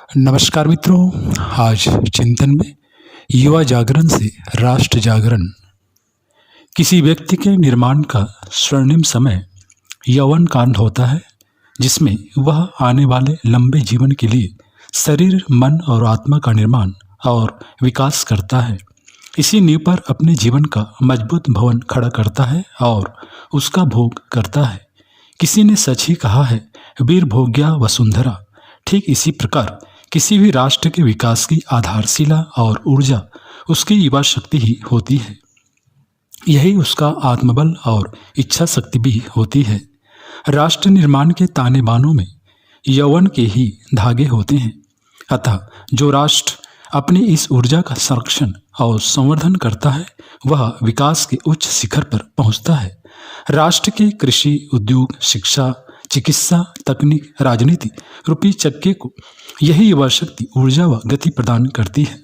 नमस्कार मित्रों, आज चिंतन में युवा जागरण से राष्ट्र जागरण। किसी व्यक्ति के निर्माण का स्वर्णिम समय यौवन काल होता है, जिसमें वह आने वाले लंबे जीवन के लिए शरीर, मन और आत्मा का निर्माण और विकास करता है। इसी नींव पर अपने जीवन का मजबूत भवन खड़ा करता है और उसका भोग करता है। किसी ने सच ही कहा है, वीर भोग्या वसुंधरा। ठीक इसी प्रकार किसी भी राष्ट्र के विकास की आधारशिला और ऊर्जा उसकी युवा शक्ति ही होती है। यही उसका आत्मबल और इच्छा शक्ति भी होती है। राष्ट्र निर्माण के ताने बानों में यौवन के ही धागे होते हैं। अतः जो राष्ट्र अपनी इस ऊर्जा का संरक्षण और संवर्धन करता है, वह विकास के उच्च शिखर पर पहुंचता है। राष्ट्र के कृषि, उद्योग, शिक्षा, चिकित्सा, तकनीक, राजनीति रूपी चक्के को यही युवा शक्ति ऊर्जा व गति प्रदान करती है।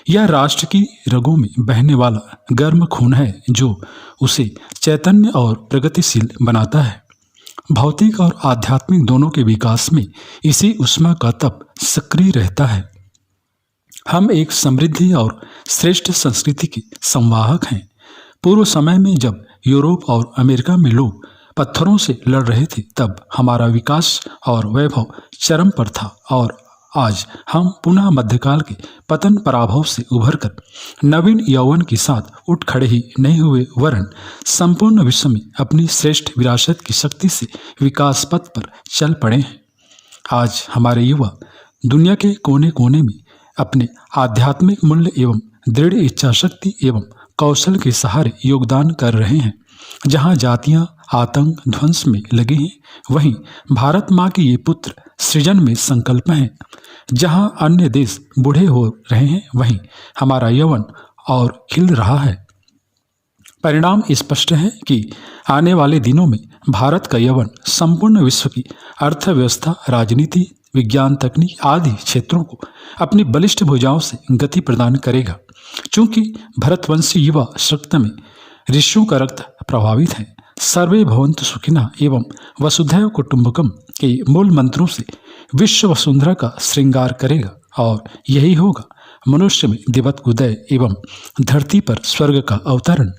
यह राष्ट्र की रगों में बहने वाला गर्म खून है, जो उसे चैतन्य और प्रगतिशील बनाता है। भौतिक और आध्यात्मिक दोनों के विकास में इसी ऊष्मा का तप सक्रिय रहता है। हम एक समृद्धि और श्रेष्ठ संस्कृति के संवाहक हैं। पूर्व समय में जब यूरोप और अमेरिका में लोग पत्थरों से लड़ रहे थे, तब हमारा विकास और वैभव चरम पर था, और आज हम पुनः मध्यकाल के पतन पराभव से उभरकर नवीन यौवन के साथ उठ खड़े ही नहीं हुए, वरन संपूर्ण विश्व में अपनी श्रेष्ठ विरासत की शक्ति से विकास पथ पर चल पड़े हैं। आज हमारे युवा दुनिया के कोने कोने में अपने आध्यात्मिक मूल्य एवं दृढ़ इच्छा शक्ति एवं कौशल के सहारे योगदान कर रहे हैं। जहाँ जातियाँ आतंक ध्वंस में लगे हैं, वहीं भारत माँ के ये पुत्र सृजन में संकल्प हैं। जहाँ अन्य देश बूढ़े हो रहे हैं, वहीं हमारा यौवन और खिल रहा है। परिणाम स्पष्ट है कि आने वाले दिनों में भारत का यौवन संपूर्ण विश्व की अर्थव्यवस्था, राजनीति, विज्ञान, तकनीक आदि क्षेत्रों को अपनी बलिष्ठ भुजाओं से गति प्रदान करेगा। चूंकि भरतवंशी युवा शक्त में ऋषियों का रक्त प्रभावित है, सर्वे भवन्तु सुखिनः एवं वसुधैव कुटुम्बकम के मूल मंत्रों से विश्व वसुंधरा का श्रृंगार करेगा, और यही होगा मनुष्य में दिवत उदय एवं धरती पर स्वर्ग का अवतरण।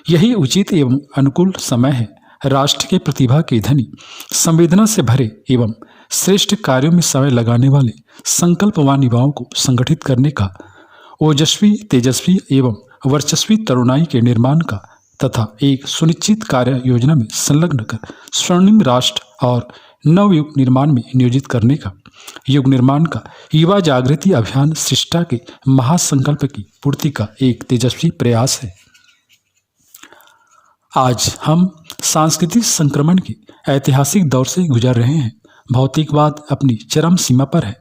यही उचित एवं अनुकूल समय है। राष्ट्र के प्रतिभा के धनी, संवेदना से भरे एवं श्रेष्ठ कार्यों में समय लगाने वाले संकल्पवान युवाओं को संगठित करने का, ओजस्वी, तेजस्वी एवं वर्चस्वी तरुणाई के निर्माण का तथा एक सुनिश्चित कार्य योजना में संलग्न कर स्वर्णिम राष्ट्र और नवयुग निर्माण में नियोजित करने का, युग निर्माण का युवा जागृति अभियान सृष्टा के महासंकल्प की पूर्ति का एक तेजस्वी प्रयास है। आज हम सांस्कृतिक संक्रमण के ऐतिहासिक दौर से गुजर रहे हैं। भौतिकवाद अपनी चरम सीमा पर है।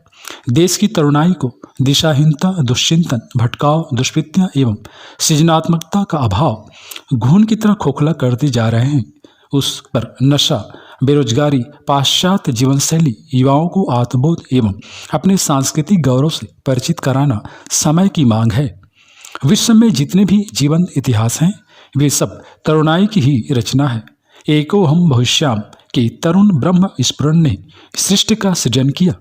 देश की तरुणाई को दिशाहीनता, दुश्चिंतन, भटकाव, दुष्कृतियाँ एवं सृजनात्मकता का अभाव घून की तरह खोखला करते जा रहे हैं। उस पर नशा, बेरोजगारी, पाश्चात्य जीवन शैली, युवाओं को आत्मबोध एवं अपने सांस्कृतिक गौरव से परिचित कराना समय की मांग है। विश्व में जितने भी जीवंत इतिहास हैं, वे सब तरुणाई की ही रचना है। एको हम भविष्याम के तरुण ब्रह्म स्फुरण ने सृष्टि का सृजन किया।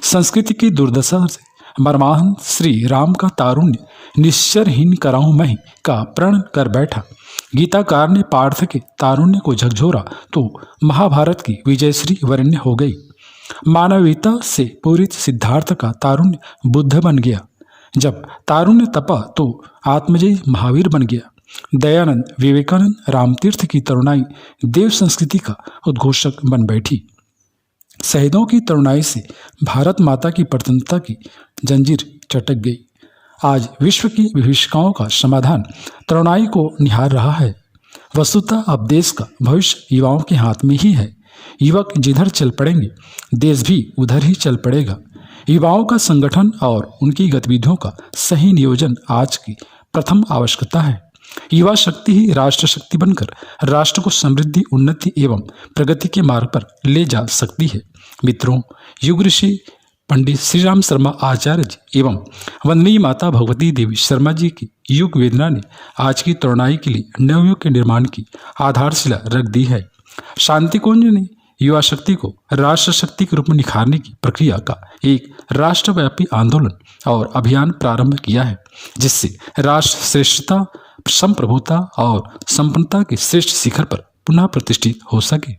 संस्कृति की दुर्दशा से मर्माहन श्री राम का तारुण्य निश्चरहीन कराऊं मैं का प्रण कर बैठा। गीताकार ने पार्थ के तारुण्य को झकझोरा तो महाभारत की विजयश्री वरण्य हो गई। मानवीयता से पूरित सिद्धार्थ का तारुण्य बुद्ध बन गया। जब तारुण्य तपा तो आत्मजयी महावीर बन गया। दयानंद, विवेकानंद, रामतीर्थ की तरुणाई देव संस्कृति का उद्घोषक बन बैठी। शहीदों की तरुणाई से भारत माता की प्रतन्त्रता की जंजीर चटक गई। आज विश्व की विभीषिकाओं का समाधान तरुणाई को निहार रहा है। वस्तुतः अब देश का भविष्य युवाओं के हाथ में ही है। युवक जिधर चल पड़ेंगे, देश भी उधर ही चल पड़ेगा। युवाओं का संगठन और उनकी गतिविधियों का सही नियोजन आज की प्रथम आवश्यकता है। युवा शक्ति ही राष्ट्र शक्ति बनकर राष्ट्र को समृद्धि, उन्नति एवं प्रगति के मार्ग पर ले जा सकती है। मित्रों, युग ऋषि पंडित श्री राम शर्मा आचार्य जी एवं वंदनीय माता भगवती देवी शर्मा जी की युग वेदना ने आज की तरुणाई के लिए नवयुग के निर्माण की आधारशिला रख दी है। शांति कुंज ने युवा शक्ति को राष्ट्र शक्ति के रूप में निखारने की प्रक्रिया का एक राष्ट्रव्यापी आंदोलन और अभियान प्रारंभ किया है, जिससे राष्ट्र श्रेष्ठता, संप्रभुता और संपन्नता के श्रेष्ठ शिखर पर पुनः प्रतिष्ठित हो सके।